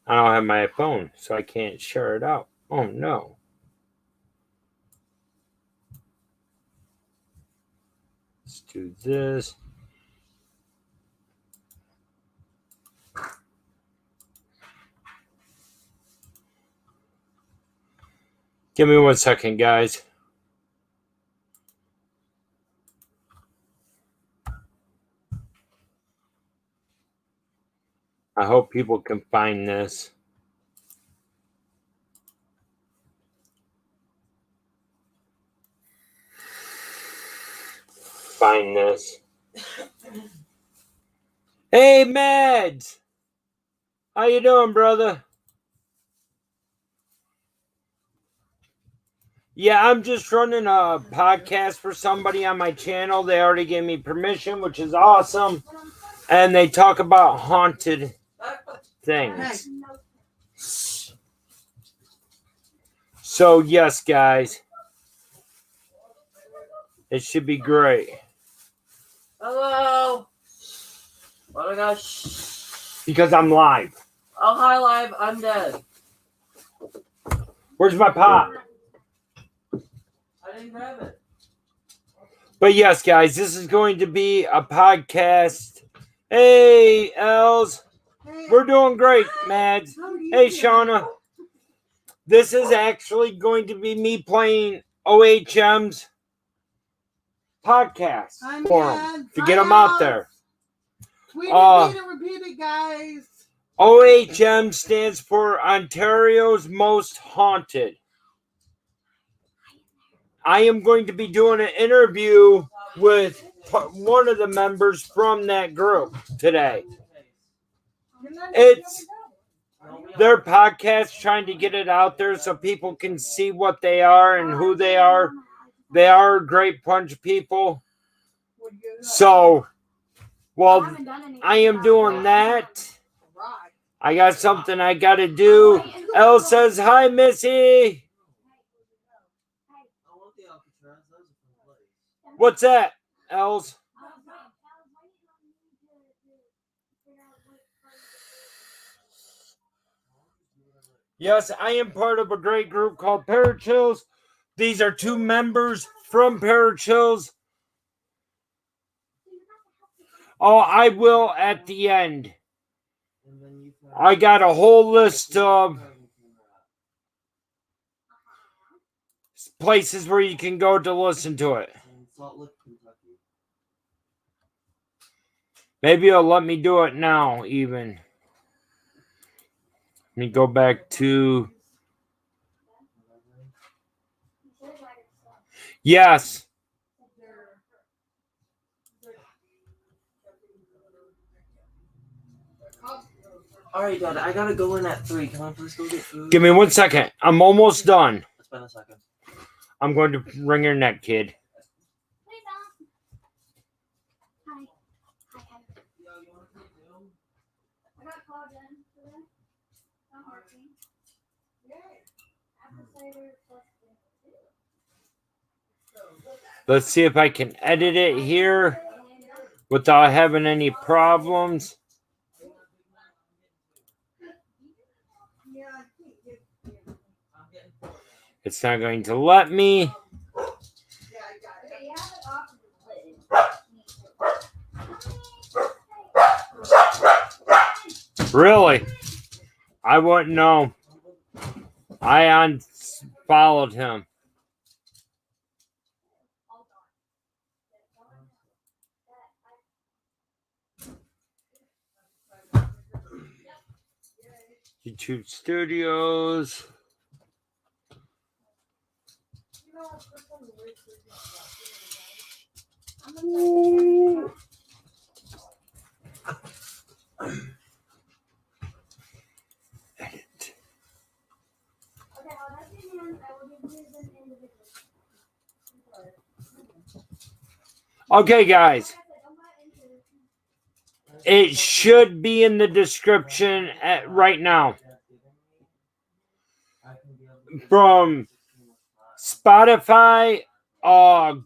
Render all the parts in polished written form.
I don't have my phone, so I can't share it out. Oh no. Let's do this. Give me 1 second, guys. I hope people can find this. Find this. Hey, Mads! How you doing, brother? Yeah, I'm just running a podcast for somebody on my channel. They already gave me permission, which is awesome. And they talk about haunted things. So, yes, guys. It should be great. Hello. Oh my gosh. Because I'm live. Oh, hi, live. I'm dead. Where's my pop? I didn't grab it. But yes, guys, this is going to be a podcast. Hey, Els. We're doing great, Mads. Hey, Shauna. This is actually going to be me playing OHM's podcast for them to get them out there. Repeat it, guys. OHM stands for Ontario's Most Haunted. I am going to be doing an interview with one of the members from that group today. It's their podcast, trying to get it out there so people can see what they are and who they are. They are a great bunch of people. So, well, I am doing that. I got something I got to do. Elle says, hi, Missy. What's that, Els? Yes, I am part of a great group called Parachills. These are two members from Parachills. Oh, I will at the end. I got a whole list of places where you can go to listen to it. Maybe it'll let me do it now, even. Let me go back to... Yes. Alright, Dad, I gotta go in at 3. Can I please go get food? Give me 1 second. I'm almost done. It's been a second. I'm going to wring your neck, kid. Let's see if I can edit it here without having any problems. It's not going to let me. Really? I wouldn't know. I unfollowed him. YouTube Studios. Ooh. Edit. Okay, guys. It should be in the description right now. From Spotify,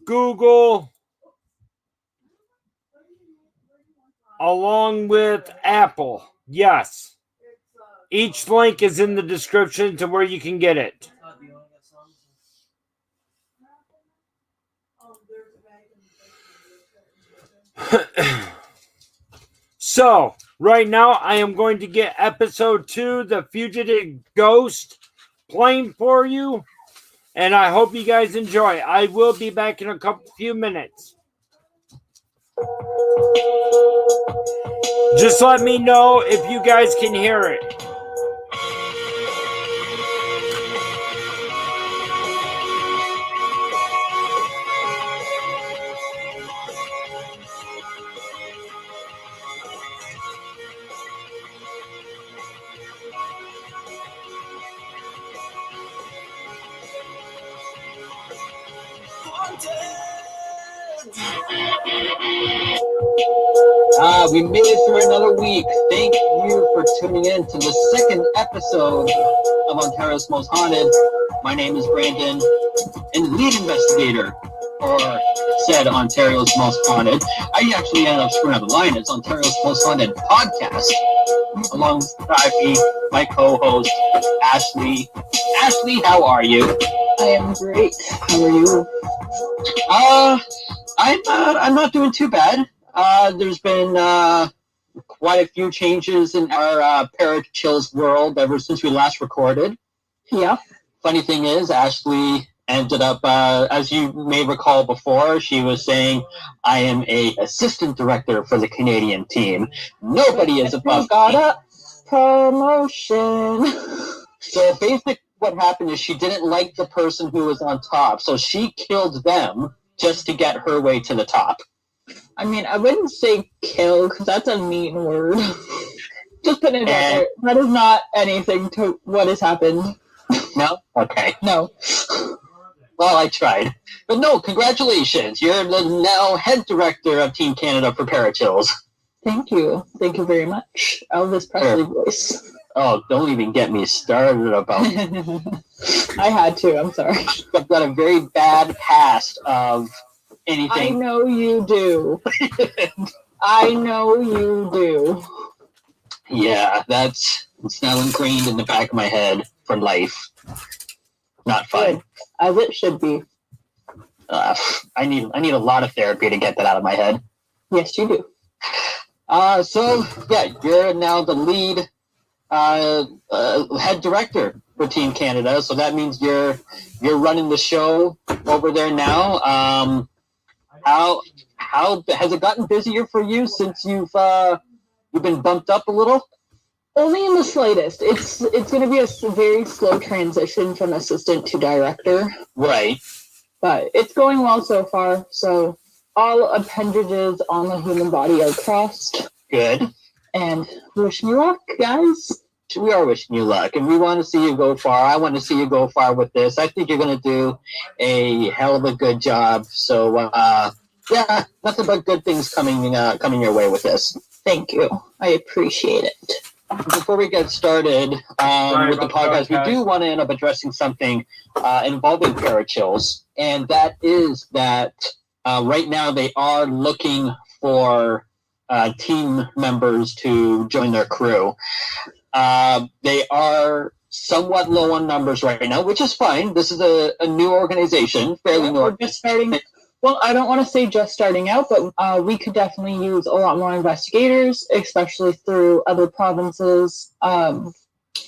Google, along with Apple. Yes. Each link is in the description to where you can get it. So, right now I am going to get episode 2, The Fugitive Ghost, playing for you. And I hope you guys enjoy. I will be back in a few minutes. Just let me know if you guys can hear it. We made it through another week. Thank you for tuning in to the second episode of Ontario's Most Haunted. My name is Brandon, and lead investigator for said Ontario's Most Haunted. I actually ended up screwing up the line. It's Ontario's Most Haunted Podcast. Alongside me, my co-host, Ashley. Ashley, how are you? I am great. How are you? I'm not doing too bad. There's been quite a few changes in our Parachills world ever since we last recorded. Yeah. Funny thing is, Ashley ended up, as you may recall before, she was saying, I am a assistant director for the Canadian team. Nobody is above got me. a promotion. So basically what happened is she didn't like the person who was on top, so she killed them just to get her way to the top. I mean, I wouldn't say kill, because that's a mean word. Just putting it out there. That is not anything to what has happened. No? Okay. No. Well, I tried. But no, congratulations. You're the now head director of Team Canada for Parachills. Thank you. Thank you very much. Elvis Presley voice. Oh, don't even get me started about I had to. I'm sorry. I've got a very bad past of I anything. know you do. I know you do. Yeah, it's now ingrained in the back of my head for life. Not fun. Good. As it should be. I need a lot of therapy to get that out of my head. Yes, you do. So yeah, you're now the lead head director for Team Canada. So that means you're running the show over there now. How has it gotten busier for you since you've been bumped up a little? Only in the slightest. It's going to be a very slow transition from assistant to director. Right. But it's going well so far. So all appendages on the human body are crossed. Good. And wish me luck, guys. We are wishing you luck, and we want to see you go far. I want to see you go far with this. I think you're going to do a hell of a good job. So, yeah, nothing but good things coming your way with this. Thank you. I appreciate it. Before we get started with the podcast, we do want to end up addressing something involving Parachills, and that is that right now they are looking for team members to join their crew. They are somewhat low on numbers right now, which is fine. This is a new organization, fairly new. We're just starting. Well, I don't want to say just starting out, but we could definitely use a lot more investigators, especially through other provinces.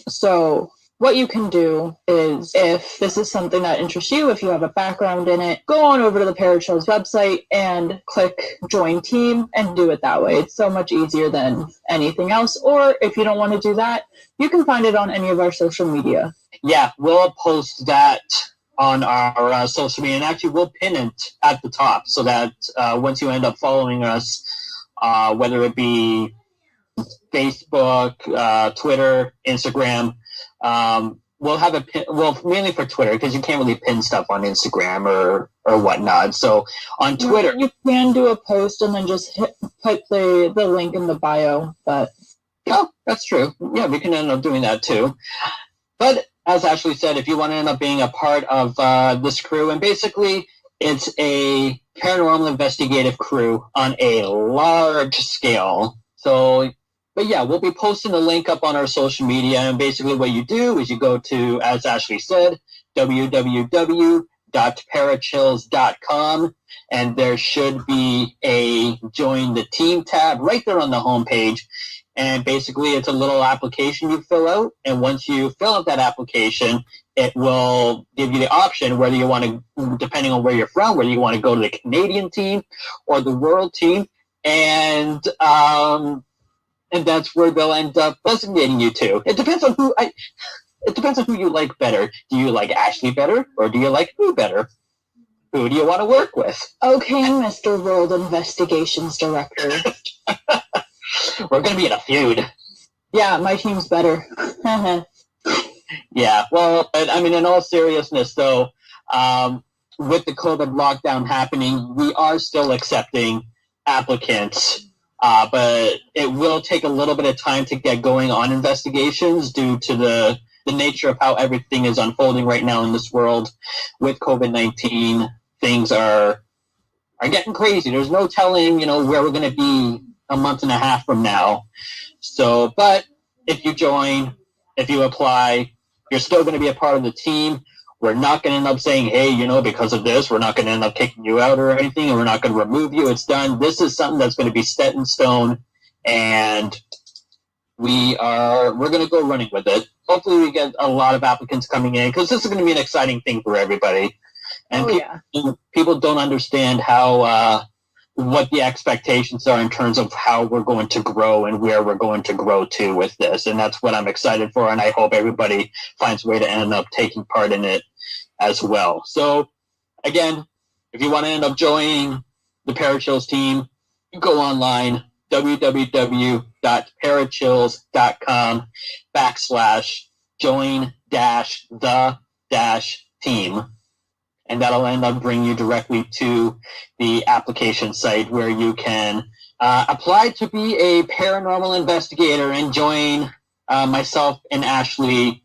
So what you can do is, if this is something that interests you, if you have a background in it, go on over to the Parachills website and click Join Team and do it that way. It's so much easier than anything else. Or if you don't want to do that, you can find it on any of our social media. Yeah, we'll post that on our social media, and actually we'll pin it at the top so that once you end up following us, whether it be Facebook, Twitter, Instagram, we'll have a pin, well, mainly for Twitter, because you can't really pin stuff on Instagram or whatnot. So on Twitter, you can do a post and then just put the link in the bio. But oh, that's true. Yeah, we can end up doing that too. But as Ashley said, if you want to end up being a part of this crew, and basically it's a paranormal investigative crew on a large scale. So but yeah, we'll be posting the link up on our social media. And basically what you do is you go to, as Ashley said, www.parachills.com. And there should be a join the team tab right there on the homepage. And basically it's a little application you fill out. And once you fill out that application, it will give you the option whether you want to, depending on where you're from, whether you want to go to the Canadian team or the world team. And that's where they'll end up designating you to. It depends on who you like better. Do you like Ashley better, or do you like me better? Who do you want to work with? Okay, Mr. World Investigations Director. We're going to be in a feud. Yeah, my team's better. Yeah, well, I mean, in all seriousness, though, with the COVID lockdown happening, we are still accepting applicants, but it will take a little bit of time to get going on investigations due to the nature of how everything is unfolding right now in this world with COVID-19. Things are getting crazy. There's no telling, where we're going to be a month and a half from now. So, but if you join, if you apply, you're still going to be a part of the team. We're not going to end up saying, hey, because of this, we're not going to end up kicking you out or anything, and we're not going to remove you. It's done. This is something that's going to be set in stone, and we're going to go running with it. Hopefully we get a lot of applicants coming in, because this is going to be an exciting thing for everybody. And people don't understand how what the expectations are in terms of how we're going to grow and where we're going to grow to with this. And that's what I'm excited for. And I hope everybody finds a way to end up taking part in it as well. So again, if you want to end up joining the Parachills team, you go online, www.parachills.com/join-the-team. And that'll end up bringing you directly to the application site where you can apply to be a paranormal investigator and join myself and Ashley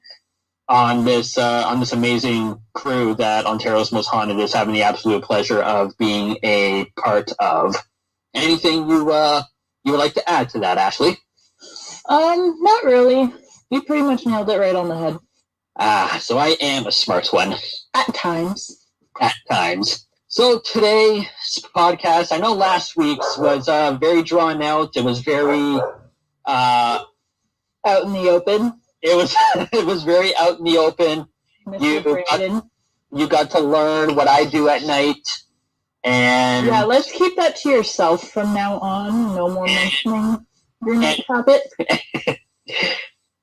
on this amazing crew that Ontario's Most Haunted is having the absolute pleasure of being a part of. Anything you would like to add to that, Ashley? Not really. You pretty much nailed it right on the head. So I am a smart one. At times. At times. So today's podcast, I know last week's was very drawn out. It was very out in the open. It was very out in the open. You got to learn what I do at night. And yeah, let's keep that to yourself from now on. No more mentioning your night habit.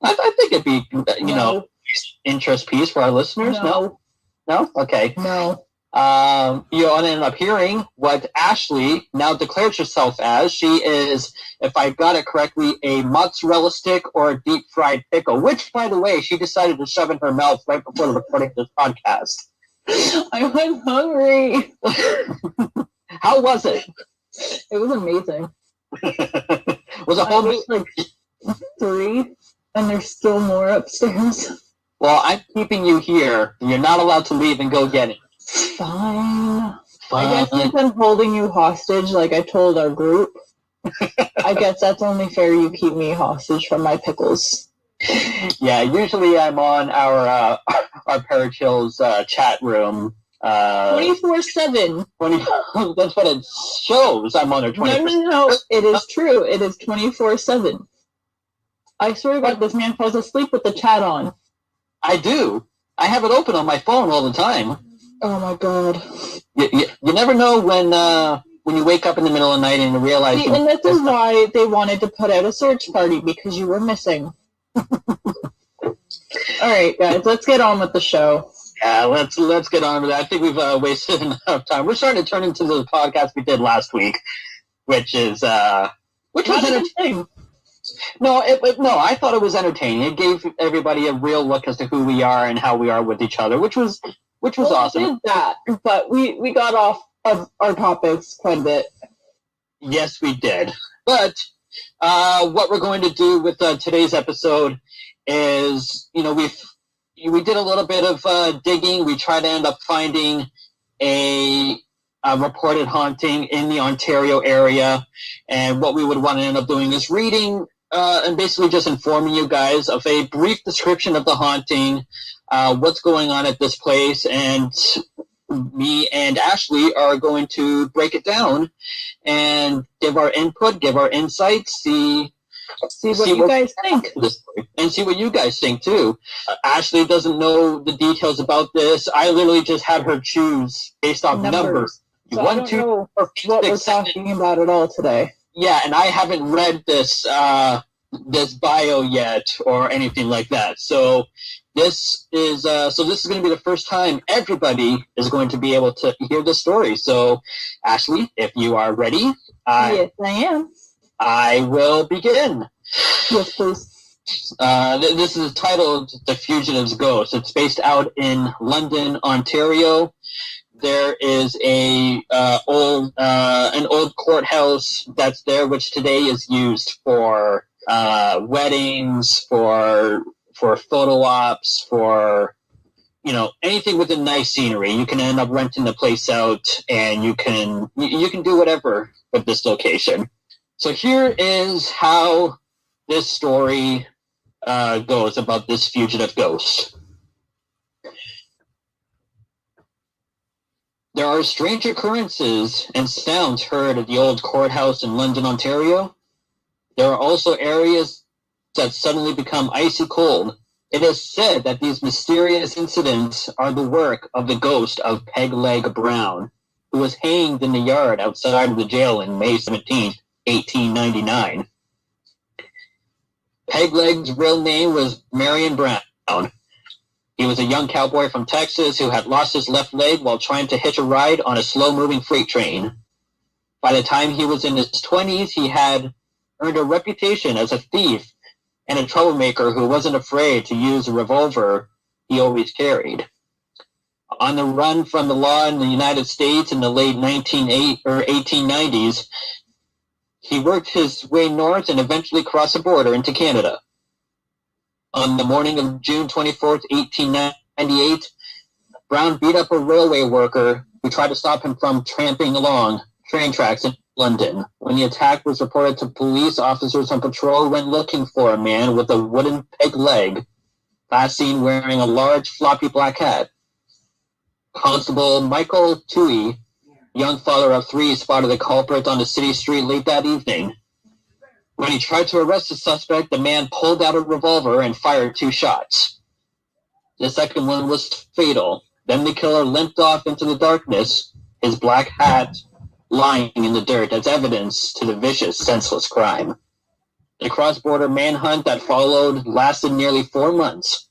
I think it'd be interest piece for our listeners. No? Okay. No. You'll end up hearing what Ashley now declares herself as. She is, if I got it correctly, a mozzarella stick or a deep fried pickle, which, by the way, she decided to shove in her mouth right before recording this podcast. I was hungry. How was it? It was amazing. Was a whole meal? Like 3, and there's still more upstairs. Well, I'm keeping you here. You're not allowed to leave and go get it. Fine. I guess since I'm holding you hostage, like I told our group, I guess that's only fair you keep me hostage from my pickles. Yeah, usually I'm on our Parachills chat room. 24/7. That's what it shows. I'm on there 24/7. No. It is true. It is 24/7. I swear to God, this man falls asleep with the chat on. I do. I have it open on my phone all the time. Oh my God. You never know when you wake up in the middle of the night and you realize... See, and this is why they wanted to put out a search party, because you were missing. Alright, guys, let's get on with the show. Yeah, let's get on with that. I think we've wasted enough time. We're starting to turn into the podcast we did last week, which was entertaining. No, I thought it was entertaining. It gave everybody a real look as to who we are and how we are with each other, which was awesome. We did that, but we got off of our topics quite a bit. Yes, we did. But what we're going to do with today's episode is, we did a little bit of digging. We tried to end up finding a reported haunting in the Ontario area, and what we would want to end up doing is reading and basically just informing you guys of a brief description of the haunting, what's going on at this place, and me and Ashley are going to break it down and give our input, give our insights, see what you guys think. And see what you guys think, too. Ashley doesn't know the details about this. I literally just had her choose based off numbers. So I don't know what we're talking about at all today. Yeah, and I haven't read this this bio yet or anything like that. So this is going to be the first time everybody is going to be able to hear the story. So, Ashley, if you are ready, yes, I am. I will begin. Yes, please. This is titled "The Fugitive's Ghost." It's based out in London, Ontario. There is an old courthouse that's there, which today is used for weddings, for photo ops, for anything with a nice scenery. You can end up renting the place out, and you can do whatever with this location. So here is how this story goes about this fugitive ghost. There are strange occurrences and sounds heard at the old courthouse in London, Ontario. There are also areas that suddenly become icy cold. It is said that these mysterious incidents are the work of the ghost of Peg Leg Brown, who was hanged in the yard outside of the jail in May 17th, 1899. Peg Leg's real name was Marion Brown. He was a young cowboy from Texas who had lost his left leg while trying to hitch a ride on a slow-moving freight train. By the time he was in his 20s, he had earned a reputation as a thief and a troublemaker who wasn't afraid to use a revolver he always carried. On the run from the law in the United States in the late 1890s, he worked his way north and eventually crossed the border into Canada. On the morning of June 24th, 1898, Brown beat up a railway worker who tried to stop him from tramping along train tracks in London. When the attack was reported to police, officers on patrol went looking for a man with a wooden peg leg, last seen wearing a large floppy black hat. Constable Michael Toohey, young father of three, spotted the culprit on the city street late that evening. When he tried to arrest the suspect, the man pulled out a revolver and fired 2 shots. The second one was fatal. Then the killer limped off into the darkness, his black hat lying in the dirt as evidence to the vicious, senseless crime. The cross-border manhunt that followed lasted nearly 4 months.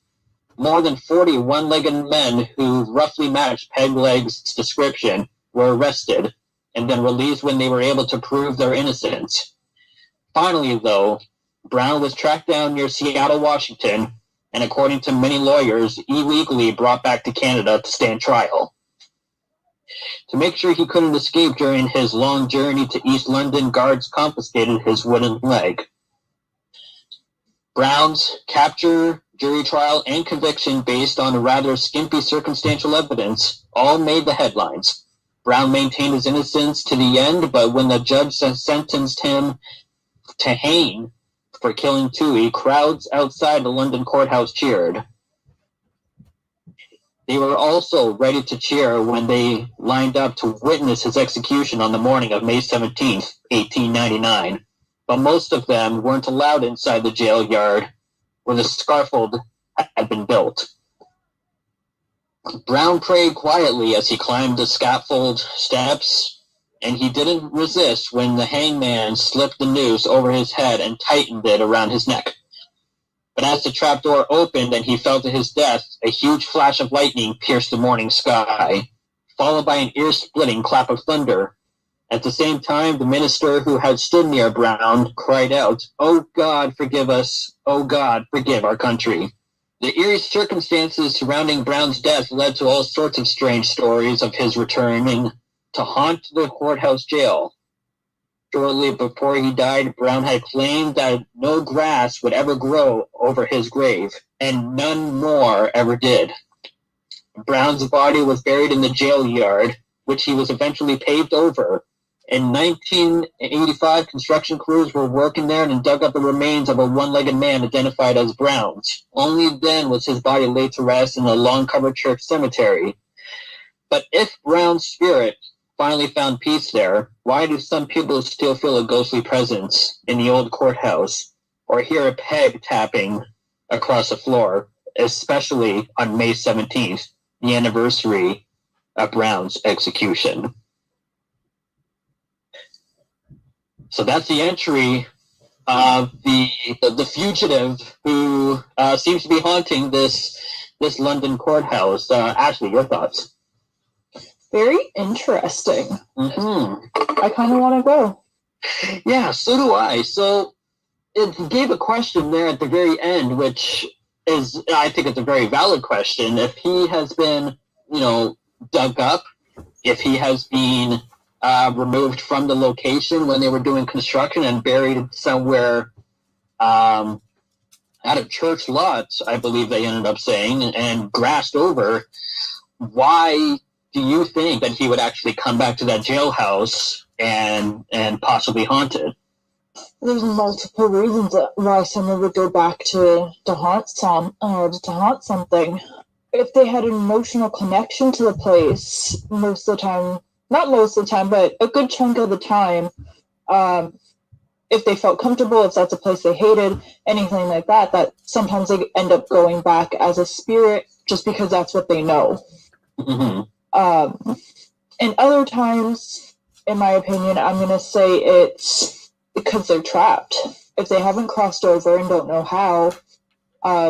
More than 40 one-legged men who roughly matched Peg Leg's description were arrested and then released when they were able to prove their innocence. Finally, though, Brown was tracked down near Seattle, Washington, and according to many lawyers, illegally brought back to Canada to stand trial. To make sure he couldn't escape during his long journey to East London, guards confiscated his wooden leg. Brown's capture, jury trial, and conviction based on a rather skimpy circumstantial evidence all made the headlines. Brown maintained his innocence to the end, but when the judge sentenced him to hang for killing Toohey, crowds outside the London courthouse cheered. They were also ready to cheer when they lined up to witness his execution on the morning of May 17th, 1899. But most of them weren't allowed inside the jail yard where the scaffold had been built. Brown prayed quietly as he climbed the scaffold steps, and he didn't resist when the hangman slipped the noose over his head and tightened it around his neck. But as the trapdoor opened and he fell to his death, a huge flash of lightning pierced the morning sky, followed by an ear-splitting clap of thunder. At the same time, the minister who had stood near Brown cried out, "Oh God, forgive us! Oh God, forgive our country!" The eerie circumstances surrounding Brown's death led to all sorts of strange stories of his returning to haunt the courthouse jail. Shortly before he died, Brown had claimed that no grass would ever grow over his grave, and none more ever did. Brown's body was buried in the jail yard, which he was eventually paved over, In 1985, construction crews were working there and dug up the remains of a one-legged man identified as Brown's. Only then was his body laid to rest in a long-covered church cemetery. But if Brown's spirit finally found peace there, why do some people still feel a ghostly presence in the old courthouse or hear a peg tapping across the floor, especially on May 17th, the anniversary of Brown's execution? So that's the entry of the fugitive who seems to be haunting this London courthouse. Ashley, your thoughts? Very interesting. Mm-hmm. I kind of want to go. Yeah, so do I. So it gave a question there at the very end, which is, I think it's a very valid question. If he has been, dug up, if he has been removed from the location when they were doing construction and buried somewhere out of church lots, I believe they ended up saying, and grassed over, why do you think that he would actually come back to that jailhouse and possibly haunt it? There's multiple reasons why someone would go back to haunt something. If they had an emotional connection to the place, most of the time, not most of the time, but a good chunk of the time, if they felt comfortable, if that's a place they hated, anything like that, that sometimes they end up going back as a spirit just because that's what they know. Mm-hmm. And other times, in my opinion, I'm going to say it's because they're trapped. If they haven't crossed over and don't know how,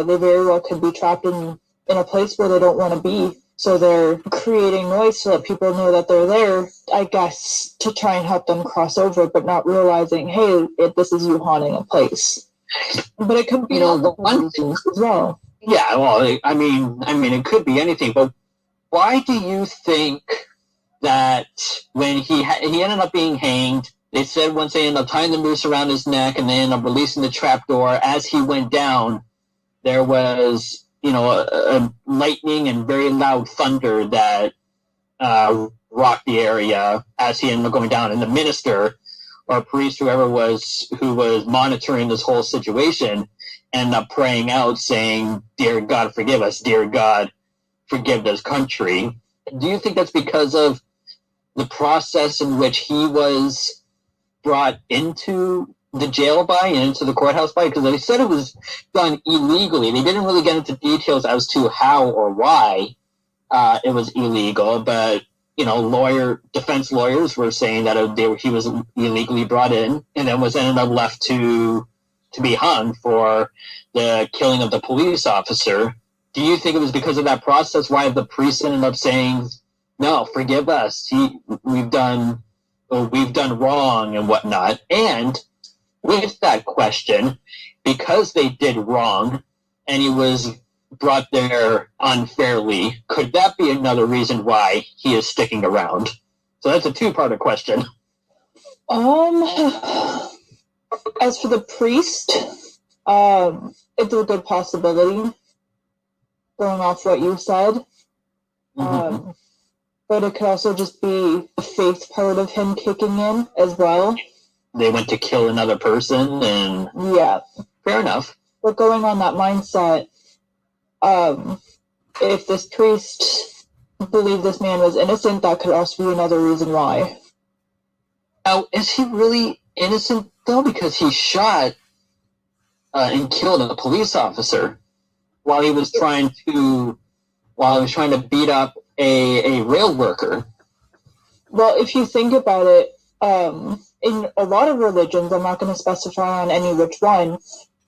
they very well could be trapped in a place where they don't want to be. So they're creating noise to let people know that they're there, I guess, to try and help them cross over, but not realizing, hey, this is you haunting a place. But it could be the one thing as well. Yeah, well, I mean, it could be anything, but why do you think that when he ended up being hanged, they said once they ended up tying the noose around his neck and they ended up releasing the trapdoor, as he went down, there was, a lightning and very loud thunder that rocked the area as he ended up going down. And the minister or priest, who was monitoring this whole situation, ended up praying out saying, "Dear God, forgive us. Dear God, forgive this country." Do you think that's because of the process in which he was brought into the jail by and into the courthouse by? Because they said it was done illegally. They didn't really get into details as to how or why it was illegal, but defense lawyers were saying that he was illegally brought in and then was ended up left to be hung for the killing of the police officer. Do you think it was because of that process why the priest ended up saying, "No, forgive us. We've done wrong," and whatnot? And with that question, because they did wrong and he was brought there unfairly, could that be another reason why he is sticking around? So that's a two-part question. As for the priest, it's a good possibility, going off what you said. Mm-hmm. But it could also just be the faith part of him kicking in as well. They went to kill another person, and yeah, fair enough. But going on that mindset, if this priest believed this man was innocent, that could also be another reason why. Now, is he really innocent though? Because he shot and killed a police officer while he was trying to beat up a rail worker. Well, if you think about it, in a lot of religions, I'm not going to specify on any which one,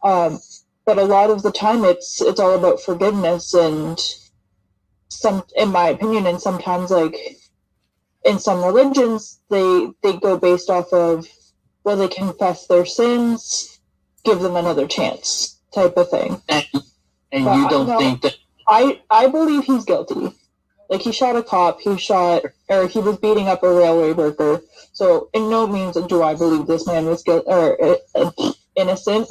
but a lot of the time it's all about forgiveness, and in my opinion, and sometimes like in some religions, they go based off of, well, they confess their sins, give them another chance type of thing. And you don't think that... I believe he's guilty. Like, he shot a cop, he was beating up a railway worker. So, in no means do I believe this man was innocent.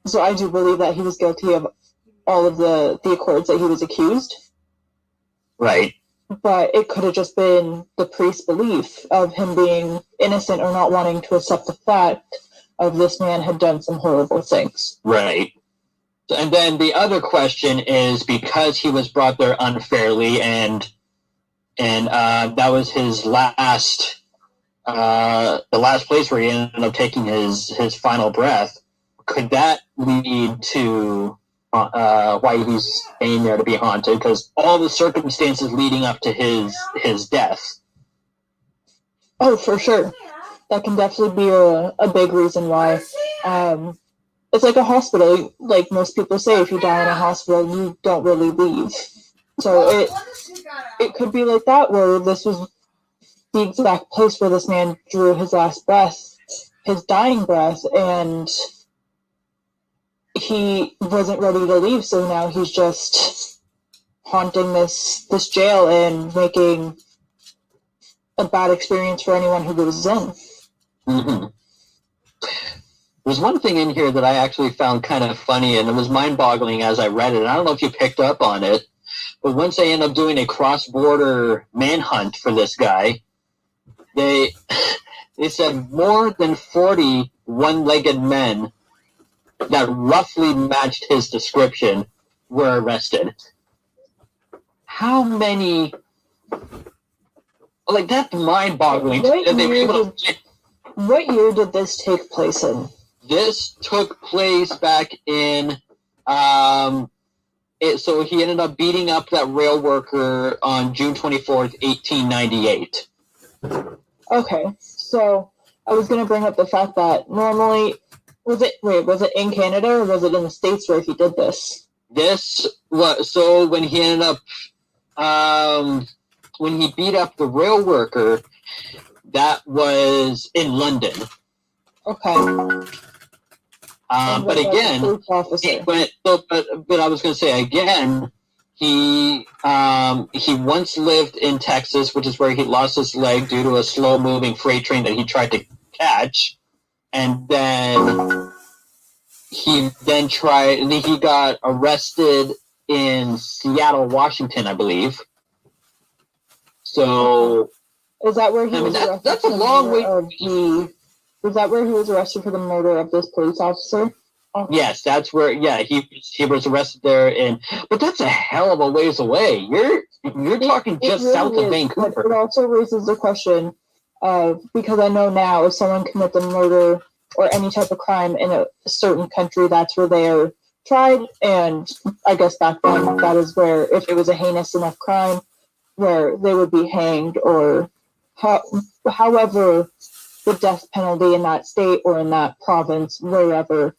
So I do believe that he was guilty of all of the accords that he was accused. Right. but it could have just been the priest's belief of him being innocent or not wanting to accept the fact of this man had done some horrible things. Right. And then the other question is, because he was brought there unfairly, and that was his last, the last place where he ended up taking his final breath. Could that lead to why he's staying there to be haunted? Because all the circumstances leading up to his death. Oh, for sure. That can definitely be a big reason why. It's like a hospital. Like most people say, if you die in a hospital, you don't really leave. So it could be like that, where this was the exact place where this man drew his last breath, his dying breath, and he wasn't ready to leave, so now he's just haunting this jail and making a bad experience for anyone who goes in. Mm-hmm. There's one thing in here that I actually found kind of funny, and it was mind-boggling as I read it. And I don't know if you picked up on it, but once they end up doing a cross-border manhunt for this guy, they said more than 40 one-legged men that roughly matched his description were arrested. How many? Like, that's mind-boggling. What year did this take place in? This took place back in, so he ended up beating up that rail worker on June 24th, 1898. Okay, so I was going to bring up the fact that normally, was it in Canada or was it in the States where he did this? So when he ended up, when he beat up the rail worker, that was in London. Okay. But again, but I was going to say again, he once lived in Texas, which is where he lost his leg due to a slow-moving freight train that he tried to catch, and then he got arrested in Seattle, Washington, I believe. So is that where he was arrested? That's a long way. Was that where he was arrested for the murder of this police officer? Oh. Yes, that's where. Yeah, he was arrested there, but that's a hell of a ways away. You're talking just really south of Vancouver. But it also raises the question of, because I know now if someone commits a murder or any type of crime in a certain country, that's where they are tried. And I guess back then that is where, if it was a heinous enough crime, where they would be hanged, or however the death penalty in that state or in that province, wherever,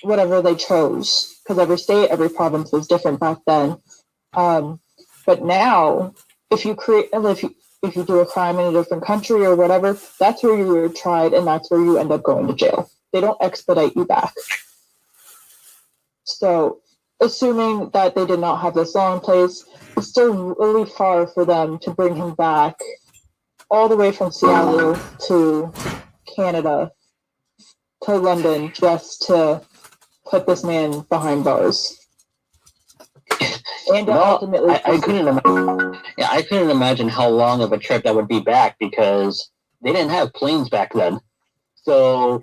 whatever they chose, because every state, every province was different back then. But now, if you do a crime in a different country or whatever, that's where you were tried and that's where you end up going to jail. They don't expedite you back. So, assuming that they did not have this law in place, it's still really far for them to bring him back all the way from Seattle to Canada to London just to put this man behind bars. And ultimately, I couldn't imagine how long of a trip that would be back, because they didn't have planes back then. So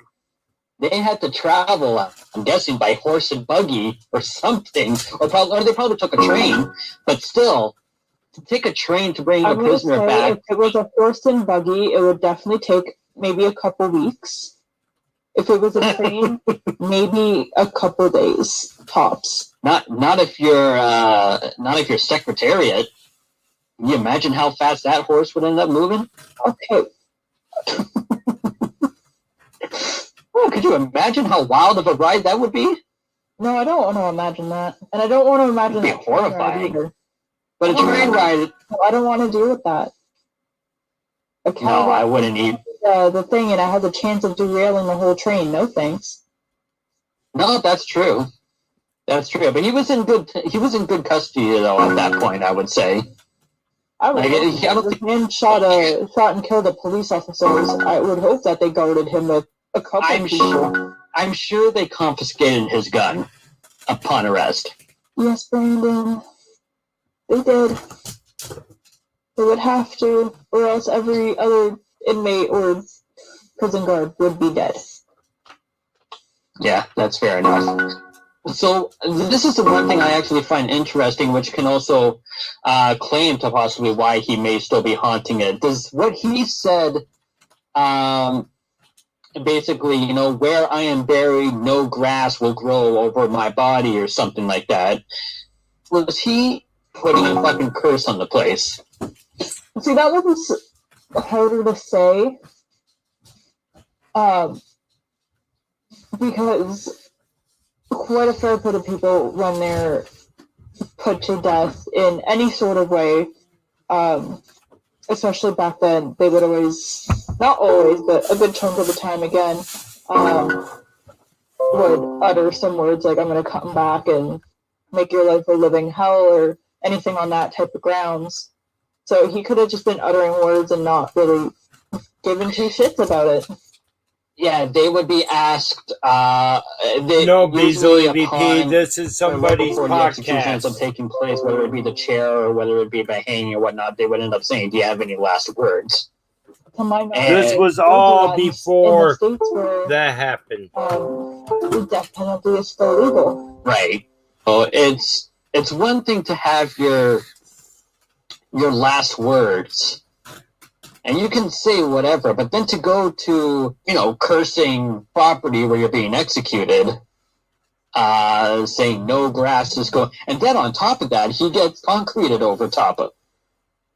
they had to travel, I'm guessing, by horse and buggy or something, or they probably took a train. But still, to take a train to bring a prisoner back. If it was a horse and buggy, it would definitely take maybe a couple weeks. If it was a train, maybe a couple days tops. Not if you're Secretariat. Can you imagine how fast that horse would end up moving? Okay. Oh, could you imagine how wild of a ride that would be? No, I don't want to imagine that, and I don't want to imagine that. It'd be horrifying. Either. But a train ride. No, I don't want to deal with that. No, I wouldn't either. The thing, and I had the chance of derailing the whole train. No thanks. No, that's true. That's true. But he was in good custody though at that point, I would say. I would hope this man shot and killed a police officers. I would hope that they guarded him with a couple people. I'm sure they confiscated his gun upon arrest. Yes, Brandon. They did. They would have to, or else every other inmate or prison guard would be dead. Yeah, that's fair enough. So this is the one thing I actually find interesting, which can also claim to possibly why he may still be haunting it. Does what he said, basically, you know, where I am buried, no grass will grow over my body or something like that. Was he putting a fucking curse on the place? See, that was harder to say. Because quite a fair bit of people, when they're put to death in any sort of way, especially back then, they would always, not always, but a good chunk of the time again, would utter some words like, I'm going to come back and make your life a living hell, or anything on that type of grounds. So he could have just been uttering words and not really giving two shits about it. Yeah, they would be asked. No, Beasley VP, this is somebody's before the execution ends up podcast. taking place, whether it be the chair or whether it be by hanging or whatnot, they would end up saying, "Do you have any last words?" To my knowledge, This was they do all that in the before States where, that happened. the death penalty is still legal. Right. So it's one thing to have your last words, and you can say whatever, but then to go to, you know, cursing property where you're being executed, saying no grass is going, and then on top of that, he gets concreted over top of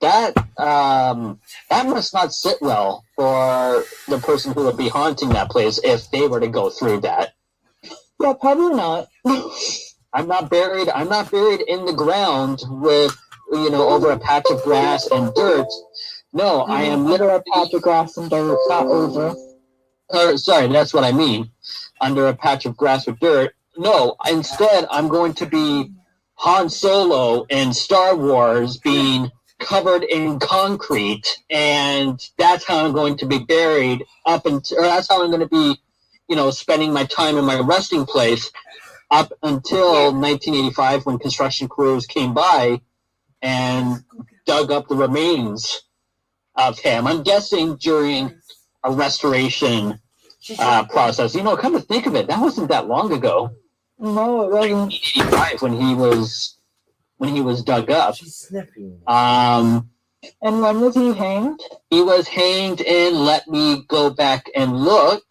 that. That must not sit well for the person who would be haunting that place if they were to go through that. Yeah, probably not. I'm not buried in the ground with, you know, over a patch of grass and dirt. No, I am under a patch of grass and dirt, not over. Sorry, that's what I mean. Under a patch of grass or dirt. No, instead, I'm going to be Han Solo in Star Wars being covered in concrete, and that's how I'm going to be buried or that's how I'm going to be, you know, spending my time in my resting place up until 1985 when construction crews came by and dug up the remains of him. I'm guessing during a restoration process. You know, come to think of it, that wasn't that long ago. No, it wasn't. 1985 when he was dug up. She's sniffing. And when was he hanged? He was hanged in, let me go back and look.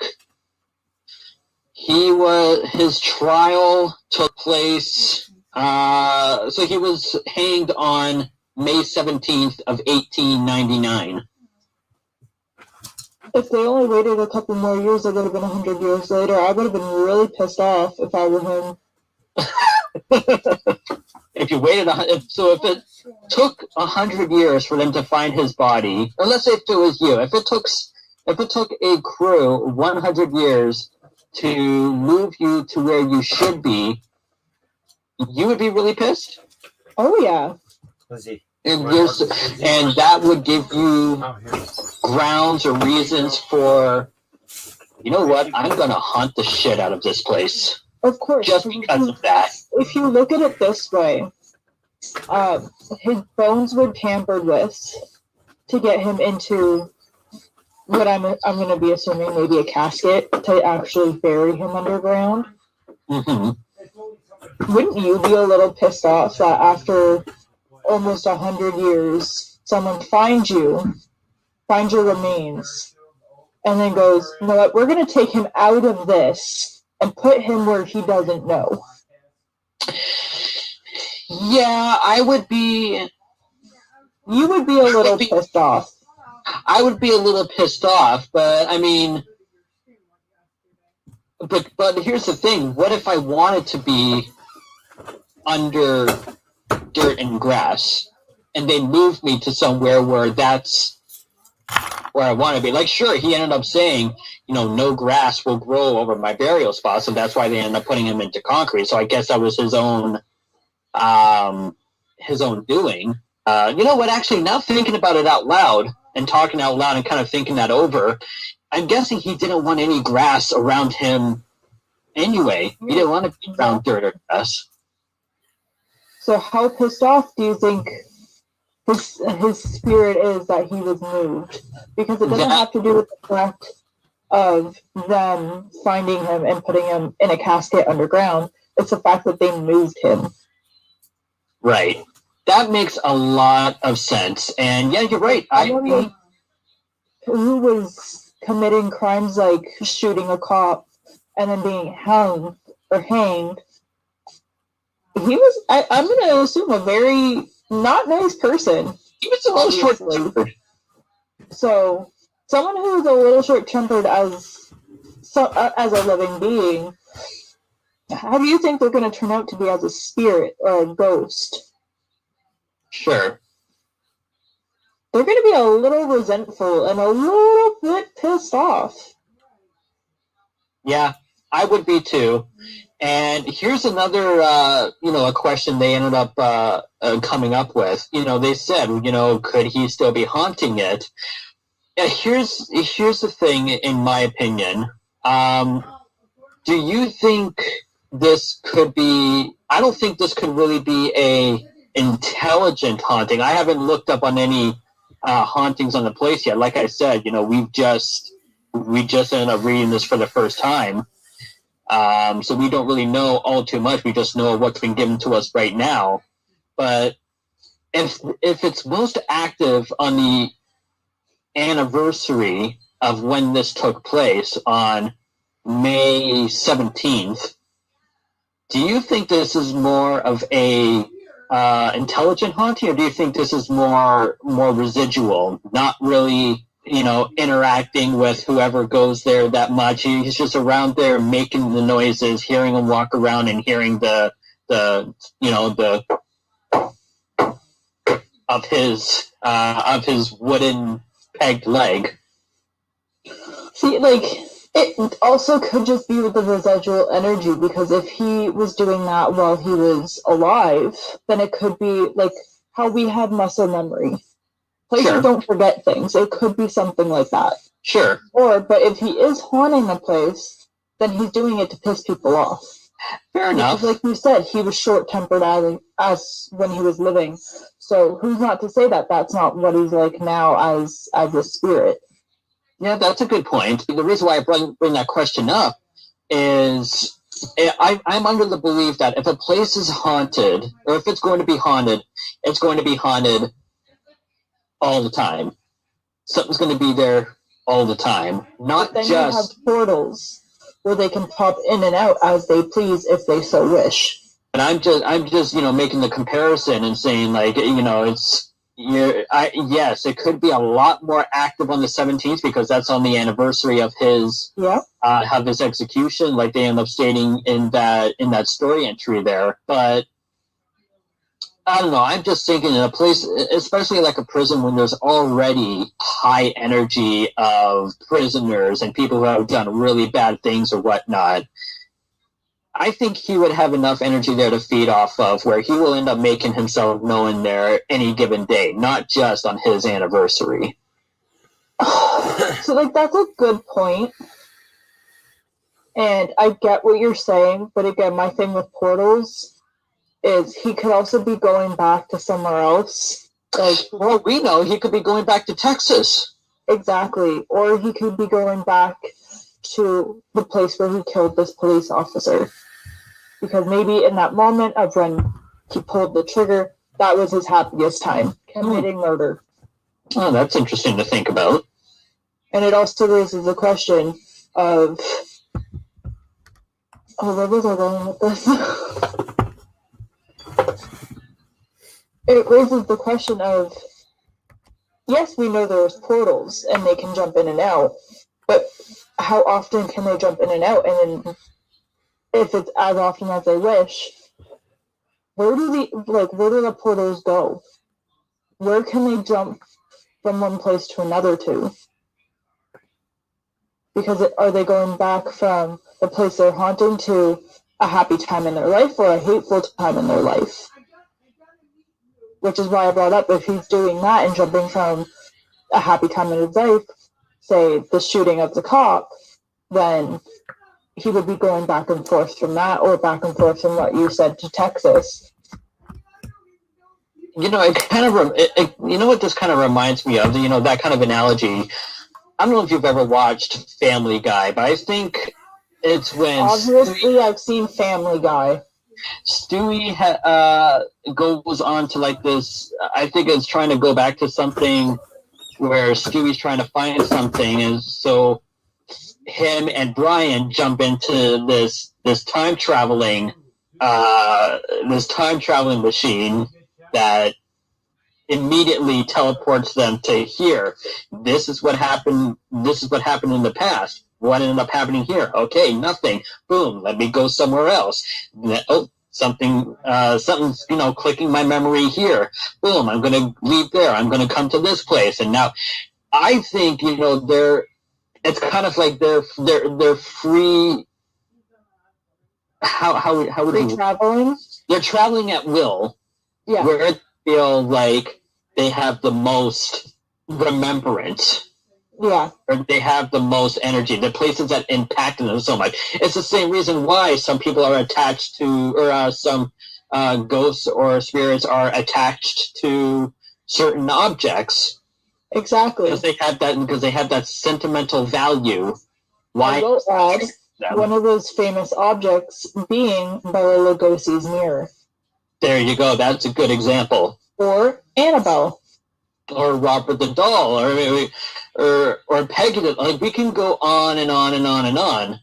His trial took place, so he was hanged on May 17th of 1899. If they only waited a couple more years, it would have been 100 years later. I would have been really pissed off if I were him. If you waited, if it took 100 years for them to find his body, or let's say if it was you, if it took a crew 100 years to move you to where you should be, you would be really pissed. Oh yeah. And that would give you grounds or reasons for, you know what, I'm going to hunt the shit out of this place. Of course. Just because of that. If you look at it this way, his bones were tampered with to get him into what I'm going to be assuming maybe a casket to actually bury him underground. Mm-hmm. Wouldn't you be a little pissed off that after almost 100 years, someone finds your remains, and then goes, you know what, we're going to take him out of this and put him where he doesn't know? Yeah, I would be... You would be a little pissed off. I would be a little pissed off, but I mean... But here's the thing. What if I wanted to be under dirt and grass, and they moved me to somewhere where that's where I want to be? Like, sure, he ended up saying, you know, no grass will grow over my burial spot, so that's why they ended up putting him into concrete. So I guess that was his own doing. You know what? Actually, now thinking about it out loud and talking out loud and kind of thinking that over, I'm guessing he didn't want any grass around him anyway. He didn't want to be around dirt or grass. So how pissed off do you think his spirit is that he was moved, because it doesn't have to do with the fact of them finding him and putting him in a casket underground. It's the fact that they moved him. Right. That makes a lot of sense. And yeah, you're right. Who was committing crimes like shooting a cop and then being hung or hanged, he was, I'm going to assume, a very not nice person. He was a little short-tempered. So, someone who's a little short-tempered as a living being, how do you think they're going to turn out to be as a spirit or a ghost? Sure. They're going to be a little resentful and a little bit pissed off. Yeah, I would be too. And here's another, a question they ended up coming up with. They said, could he still be haunting it? Yeah, here's the thing, in my opinion. Do you think this could be? I don't think this could really be a intelligent haunting. I haven't looked up on any hauntings on the place yet. Like I said, we just ended up reading this for the first time. So we don't really know all too much. We just know what's been given to us right now. But if it's most active on the anniversary of when this took place on May 17th, do you think this is more of a intelligent haunting, or do you think this is more residual, not really interacting with whoever goes there that much? He's just around there making the noises, hearing him walk around and hearing the of his wooden pegged leg. See, it also could just be with the residual energy, because if he was doing that while he was alive, then it could be like how we have muscle memory. Places don't forget things. It could be something like that. Sure. But if he is haunting a place, then he's doing it to piss people off. Fair enough. Because, like you said, he was short-tempered as when he was living. So who's not to say that that's not what he's like now as a spirit? Yeah, that's a good point. The reason why I bring that question up is I'm under the belief that if a place is haunted, or if it's going to be haunted, it's going to be haunted all the time. Something's going to be there all the time. Not but then just you have portals where they can pop in and out as they please if they so wish. And I'm just making the comparison and saying yes, it could be a lot more active on the 17th, because that's on the anniversary of his execution, like they end up stating in that story entry there. But I don't know. I'm just thinking in a place, especially like a prison, when there's already high energy of prisoners and people who have done really bad things or whatnot, I think he would have enough energy there to feed off of, where he will end up making himself known there any given day, not just on his anniversary. So, that's a good point. And I get what you're saying, but again, my thing with portals is he could also be going back to somewhere else. Well, we know he could be going back to Texas. Exactly. Or he could be going back to the place where he killed this police officer. Because maybe in that moment of when he pulled the trigger, that was his happiest time, committing murder. Oh, that's interesting to think about. And it also raises the question of... where was I going with this? It raises the question of, yes, we know there's portals and they can jump in and out, but how often can they jump in and out? And then if it's as often as they wish, where do the portals go? Where can they jump from one place to another to? Because are they going back from the place they're haunting to a happy time in their life or a hateful time in their life? Which is why I brought up, if he's doing that and jumping from a happy time in his life, say the shooting of the cop, then he would be going back and forth from that, or back and forth from what you said to Texas. it kind of you know what this kind of reminds me of, that kind of analogy. I don't know if you've ever watched Family Guy, but I think it's when obviously I've seen Family Guy. Stewie goes on to like this. I think it's trying to go back to something where Stewie's trying to find something, and so him and Brian jump into this time traveling machine that immediately teleports them to here. This is what happened in the past. What ended up happening here? Okay, nothing. Boom, let me go somewhere else. Oh, something's clicking my memory here. Boom, I'm gonna leave there. I'm gonna come to this place. And now I think it's kind of like they're free. How would traveling? They're traveling at will. Yeah. Where they feel like they have the most remembrance. Yeah. Or they have the most energy. The places that impacted them so much. It's the same reason why some people are attached to, or some ghosts or spirits are attached to certain objects. Exactly. Because they have that sentimental value. Why? I will add one of those famous objects being Bela Lugosi's mirror. There you go. That's a good example. Or Annabelle. Or Robert the Doll, or Peggy. Like, we can go on and on and on and on,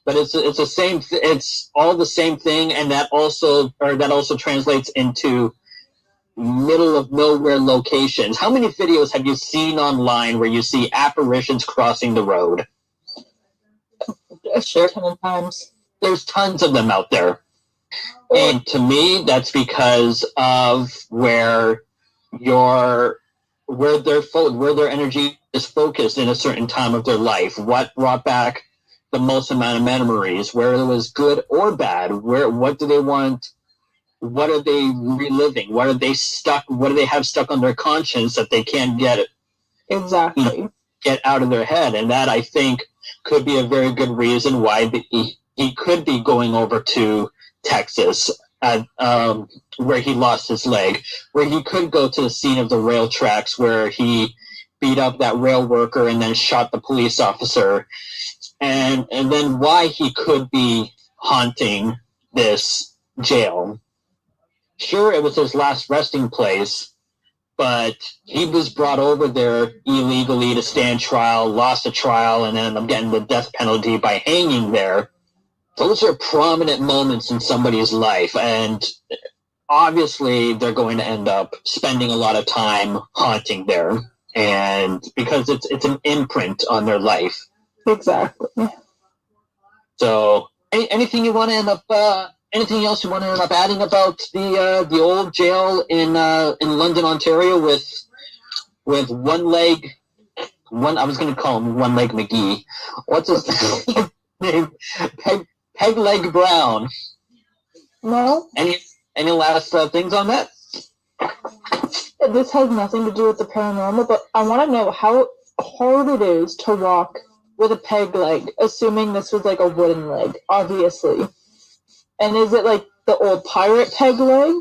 but it's the same. It's all the same thing, and that also translates into middle of nowhere locations. How many videos have you seen online where you see apparitions crossing the road? A shit ton of times. There's tons of them out there, and to me, that's because of where their energy is focused in a certain time of their life. What brought back the most amount of memories, where it was good or bad, what do they want, what are they reliving, what do they have stuck on their conscience that they can't get out of their head. And that, I think, could be a very good reason why he could be going over to Texas, where he lost his leg, where he could go to the scene of the rail tracks where he beat up that rail worker and then shot the police officer, and then why he could be haunting this jail. Sure, it was his last resting place, but he was brought over there illegally to stand trial, lost a trial, and ended up getting the death penalty by hanging there. Those are prominent moments in somebody's life, and obviously they're going to end up spending a lot of time haunting there, and because it's an imprint on their life. Exactly. So, anything else you want to end up adding about the old jail in London, Ontario, with one leg? I was going to call him One Leg McGee. What's his name? Peg Leg Brown. No. Any last things on that? This has nothing to do with the paranormal, but I want to know how hard it is to walk with a peg leg, assuming this was like a wooden leg, obviously. And is it like the old pirate peg leg?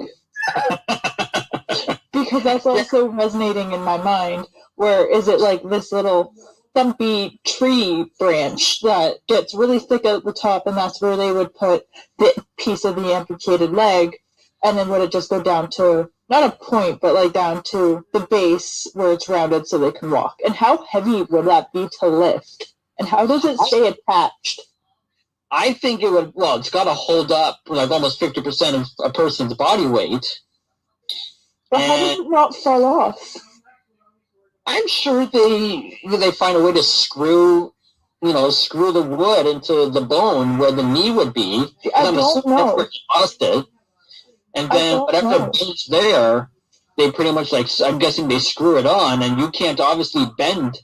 Because that's also resonating in my mind. Where is it like this little stumpy tree branch that gets really thick at the top, and that's where they would put the piece of the amputated leg, and then would it just go down to, not a point, but like down to the base where it's rounded so they can walk? And how heavy would that be to lift? And how does it stay attached? I think it would, it's got to hold up like almost 50% of a person's body weight. But how does it not fall off? I'm sure they find a way to screw the wood into the bone where the knee would be. I don't know. That's where he lost it. And then whatever bone's there, they pretty much I'm guessing they screw it on, and you can't obviously bend.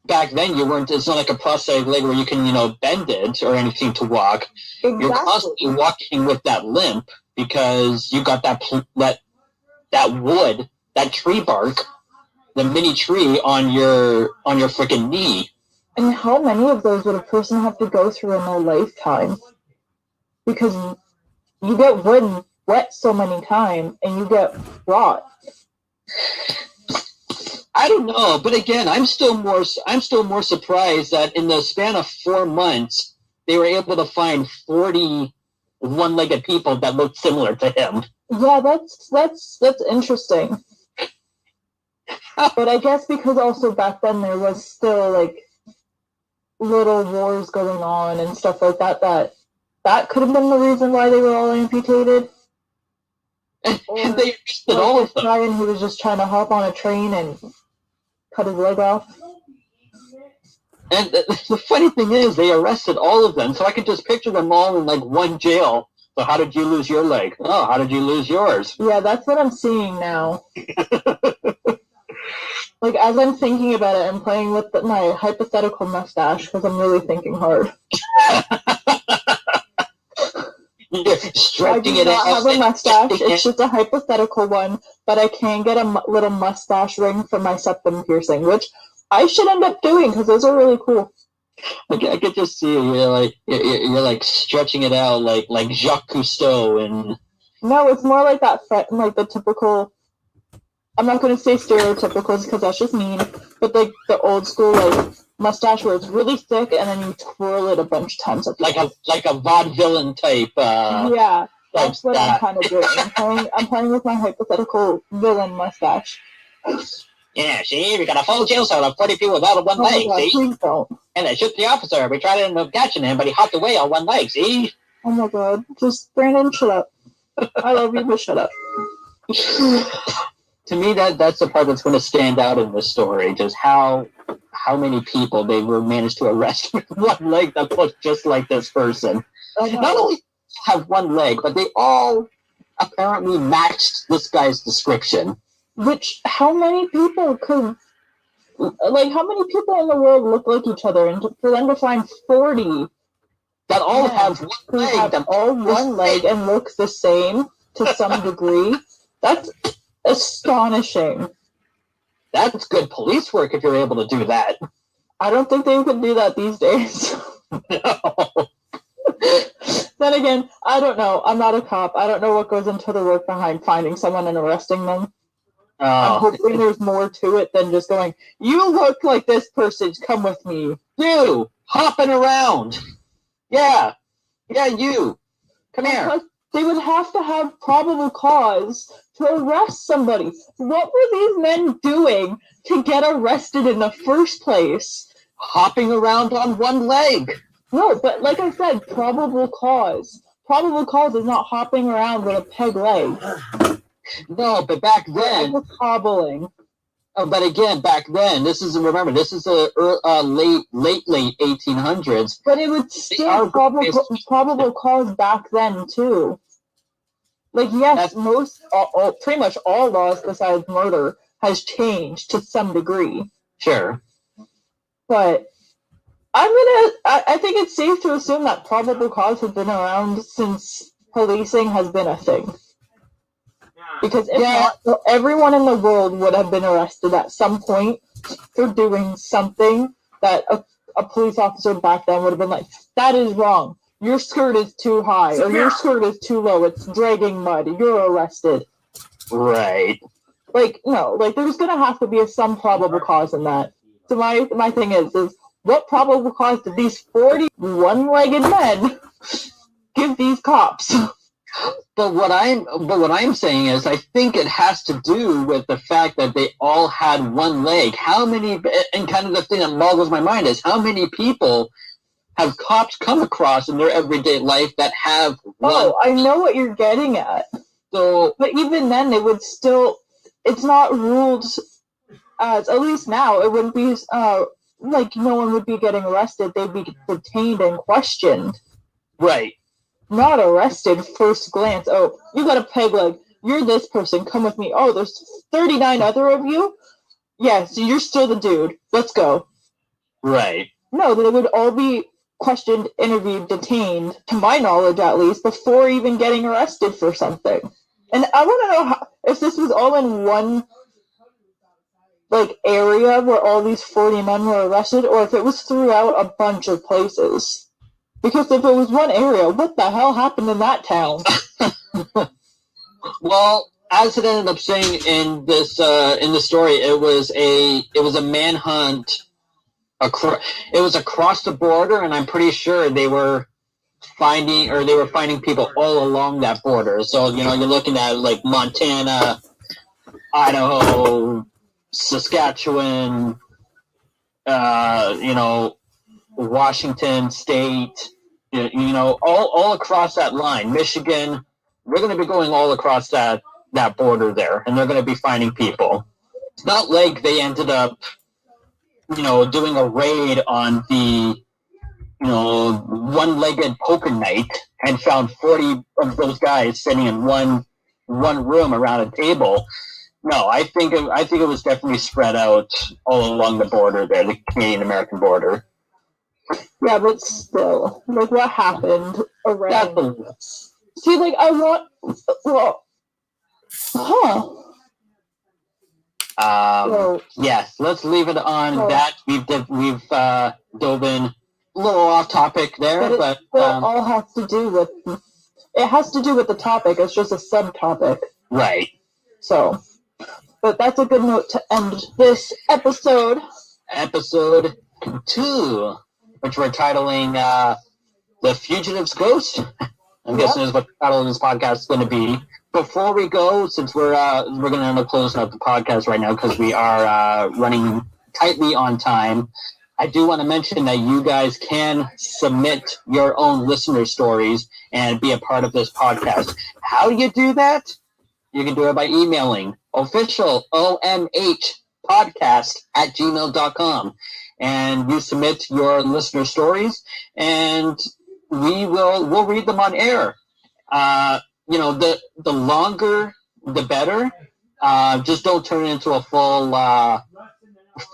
Back then, it's not like a prosthetic leg where you can, bend it or anything to walk. Exactly. You're constantly walking with that limp because you got that wood, that tree bark, the mini tree on your freaking knee. And how many of those would a person have to go through in their lifetime? Because you get wood wet so many times and you get rot. I don't know, but again, I'm still more surprised that in the span of 4 months they were able to find 40 one-legged people that looked similar to him. Yeah, that's interesting. But I guess because also back then there was still like little wars going on and stuff like that, that could have been the reason why they were all amputated. And they arrested all of them. Ryan, who was just trying to hop on a train and cut his leg off. And the funny thing is, they arrested all of them, so I could just picture them all in like one jail. So how did you lose your leg? Oh, how did you lose yours? Yeah, that's what I'm seeing now. Like, as I'm thinking about it, I'm playing with my hypothetical mustache because I'm really thinking hard. You're stretching it out. I do not have a mustache. It's just a hypothetical one, but I can get a little mustache ring for my septum piercing, which I should end up doing because those are really cool. I could just see you're like stretching it out like Jacques Cousteau and. No, it's more like that, like the typical. I'm not going to say stereotypicals because that's just mean, but like the old school like mustache where it's really thick and then you twirl it a bunch of times. Like a vaudevillain type. Yeah, that's what I'm kind of doing. I'm playing with my hypothetical villain mustache. Yeah, see, we got a full jail cell of 40 people without one leg, God, see? please don't. And they shoot the officer. We tried to end up catching him, but he hopped away on one leg, see? Oh my god. Just, Brandon, shut up. I love you, but shut up. To me, that's the part that's going to stand out in this story, just how many people they were managed to arrest with one leg that looked just like this person. Not only have one leg, but they all apparently matched this guy's description. Which, how many people in the world look like each other? And for them to find 40 that all have one leg, have all one leg and look the same to some degree, that's astonishing. That's good police work if you're able to do that. I don't think they could do that these days. No. Then again, I don't know. I'm not a cop. I don't know what goes into the work behind finding someone and arresting them. I'm hoping there's more to it than just going, you look like this person, come with me. You, hopping around. Yeah, you. Come here. Because they would have to have probable cause to arrest somebody. What were these men doing to get arrested in the first place? Hopping around on one leg. No, but like I said, probable cause. Probable cause is not hopping around with a peg leg. No, but back then, was hobbling. Oh, but again, back then, this is the late 1800s. But it would still probable cause back then too. Like yes, pretty much all laws besides murder has changed to some degree. Sure, but I think it's safe to assume that probable cause has been around since policing has been a thing. Because if not, everyone in the world would have been arrested at some point for doing something that a police officer back then would have been like, that is wrong. Your skirt is too high, or your skirt is too low. It's dragging mud. You're arrested. Right. Like, no, like there's going to have to be some probable cause in that. So my thing is what probable cause did these 40 one-legged men give these cops? But what I'm saying is, I think it has to do with the fact that they all had one leg. How many, and kind of the thing that boggles my mind is, how many people have cops come across in their everyday life that have one? Oh, I know what you're getting at. So, but even then, it would still, it's not ruled as, at least now, it wouldn't be, like, no one would be getting arrested. They'd be detained and questioned. Right. Not arrested first glance. Oh, you got a peg leg. You're this person. Come with me. Oh, there's 39 other of you? Yeah, so you're still the dude. Let's go. Right. No, they would all be questioned, interviewed, detained, to my knowledge at least, before even getting arrested for something. And I want to know if this was all in one like area where all these 40 men were arrested, or if it was throughout a bunch of places. Because if it was one area, what the hell happened in that town? Well, as it ended up saying in this in the story, it was a manhunt. It was across the border, and I'm pretty sure they were finding people all along that border. So you're looking at like Montana, Idaho, Saskatchewan, Washington State, all across that line. Michigan, we're going to be going all across that border there, and they're going to be finding people. It's not like they ended up, doing a raid on the, one-legged poker night and found 40 of those guys sitting in one room around a table. No, I think it was definitely spread out all along the border there, the Canadian-American border. Yeah, but still, like, what happened around? See, like, Yes, let's leave it on that. We've dove in a little off topic there, but all has to do with the topic. It's just a subtopic, right? So, but that's a good note to end this episode. Episode 2, which we're titling "The Fugitive's Ghost." I'm guessing is what the title of this podcast is going to be. Before we go, since we're going to end up closing up the podcast right now because we are running tightly on time, I do want to mention that you guys can submit your own listener stories and be a part of this podcast. How do you do that? You can do it by emailing official omhpodcast@gmail.com, and you submit your listener stories, and we'll read them on air. The longer the better. Just don't turn it into a full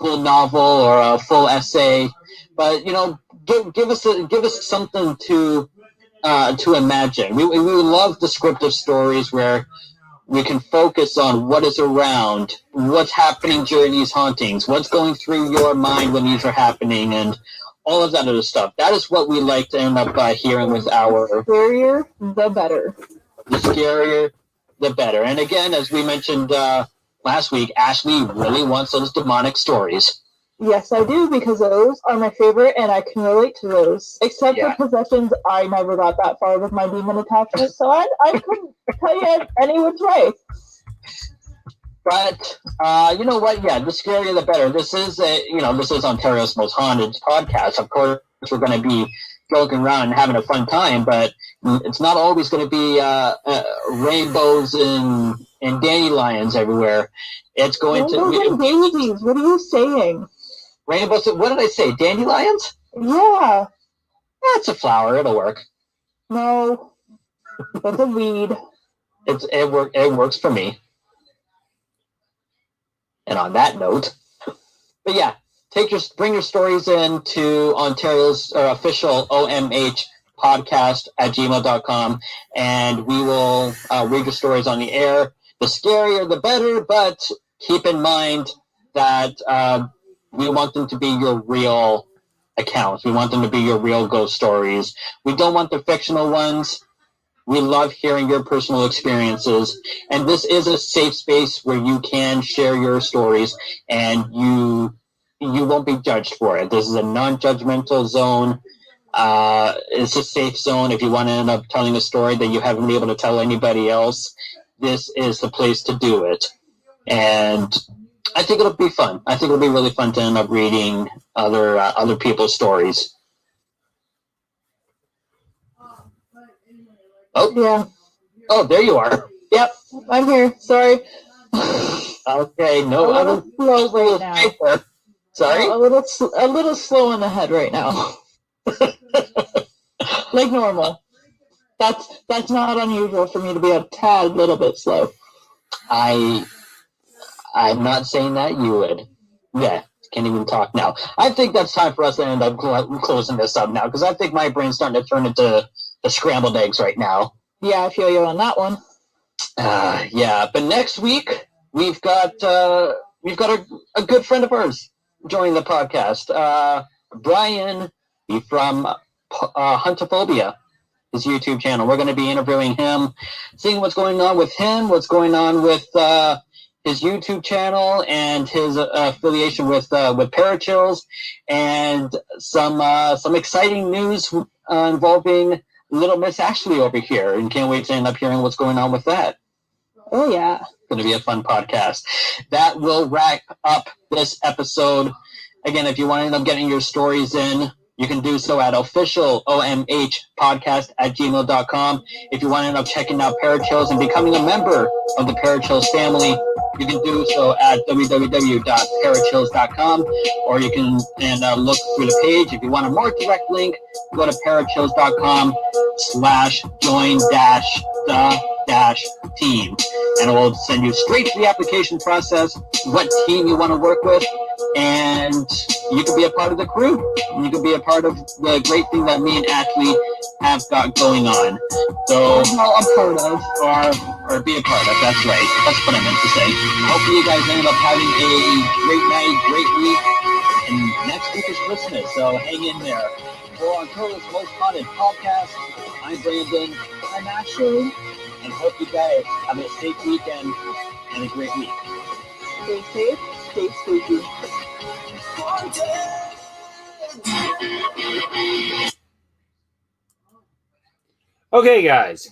novel or a full essay, but give us something to imagine. We love descriptive stories where we can focus on what is around, what's happening during these hauntings, what's going through your mind when these are happening, and all of that other stuff. That is what we like to end up hearing with our... The scarier, the better. The scarier, the better. And again, as we mentioned last week, Ashley really wants those demonic stories. Yes, I do, because those are my favorite, and I can relate to those. Except for possessions, I never got that far with my demon attachment, so I couldn't tell you any which way. But you know what? Yeah, the scarier the better. This is Ontario's Most Haunted podcast. Of course, we're going to be joking around and having a fun time, but it's not always going to be rainbows and dandelions everywhere. It's going to be daisies. What are you saying? Rainbows. What did I say? Dandelions? Yeah. That's a flower. It'll work. No, that's a weed. It works for me. And on that note, but yeah, bring your stories in to Ontario's official OMH podcast @gmail.com, and we will read your stories on the air. The scarier, the better, but keep in mind that we want them to be your real accounts. We want them to be your real ghost stories. We don't want the fictional ones. We love hearing your personal experiences, and this is a safe space where you can share your stories, and you won't be judged for it. This is a non-judgmental zone. It's a safe zone. If you want to end up telling a story that you haven't been able to tell anybody else, this is the place to do it. And I think it'll be fun. I think it'll be really fun to end up reading other people's stories. Oh, yeah. Oh, there you are. Yep, I'm here. Sorry. Okay, no. A little slow right now. Sorry? A little slow in the head right now. Like normal. That's not unusual for me to be a tad little bit slow. I'm not saying that you would. Yeah, can't even talk now. I think that's time for us to end up closing this up now, because I think my brain's starting to turn into the scrambled eggs right now. Yeah, I feel you on that one. Yeah, but next week we've got a good friend of ours joining the podcast. Brian from Huntophobia. his YouTube channel. We're going to be interviewing him, seeing what's going on with him, what's going on with his YouTube channel and his affiliation with Parachills, and some exciting news involving Little Miss Ashley over here. And can't wait to end up hearing what's going on with that. Oh, yeah. Going to be a fun podcast. That will wrap up this episode. Again, if you want to end up getting your stories in, you can do so at official omhpodcast@gmail.com. If you want to end up checking out Parachills and becoming a member of the Parachills family, you can do so at www.parachills.com, or you can look through the page. If you want a more direct link, go to parachills.com/join-the-team, and it will send you straight to the application process, what team you want to work with, and you can be a part of the crew. You can be a part of the great thing that me and Ashley have got going on. So, Well, a part of. or be a part of. That's right. That's what I meant to say. Hopefully you guys ended up having a great night, great week, and next week is Christmas, so hang in there. For Ontario's Most Haunted Podcast, I'm Brandon. I'm Ashley. And hope you guys have a safe weekend and a great week. Stay safe, stay spooky. Okay, guys.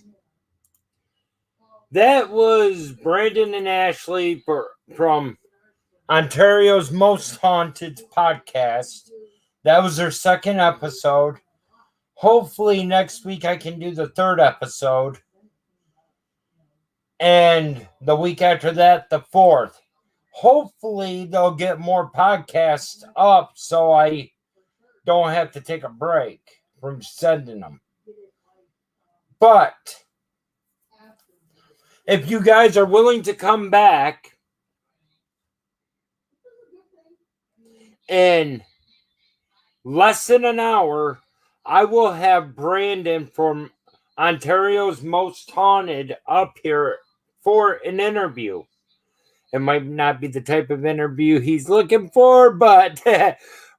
That was Brandon and Ashley from Ontario's Most Haunted Podcast. That was their second episode. Hopefully next week I can do the third episode. And the week after that, the fourth. Hopefully they'll get more podcasts up so I don't have to take a break from sending them. But if you guys are willing to come back in less than an hour, I will have Brandon from Ontario's Most Haunted up here for an interview. It might not be the type of interview he's looking for, but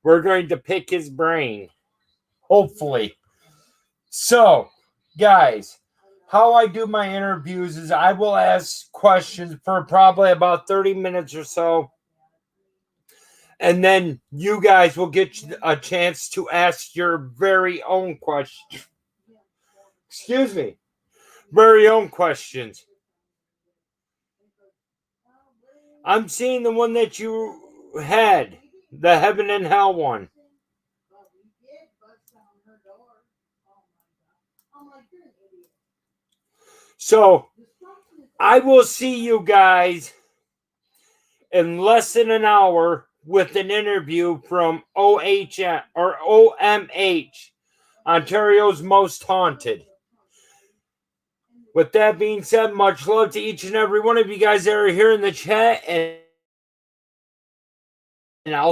we're going to pick his brain. Hopefully. So, guys, how I do my interviews is I will ask questions for probably about 30 minutes or so. And then you guys will get a chance to ask your very own question. Excuse me. Very own questions. I'm seeing the one that you had, the Heaven and Hell one. So, I will see you guys in less than an hour with an interview from OMH, Ontario's Most Haunted. With that being said, much love to each and every one of you guys that are here in the chat, and I'll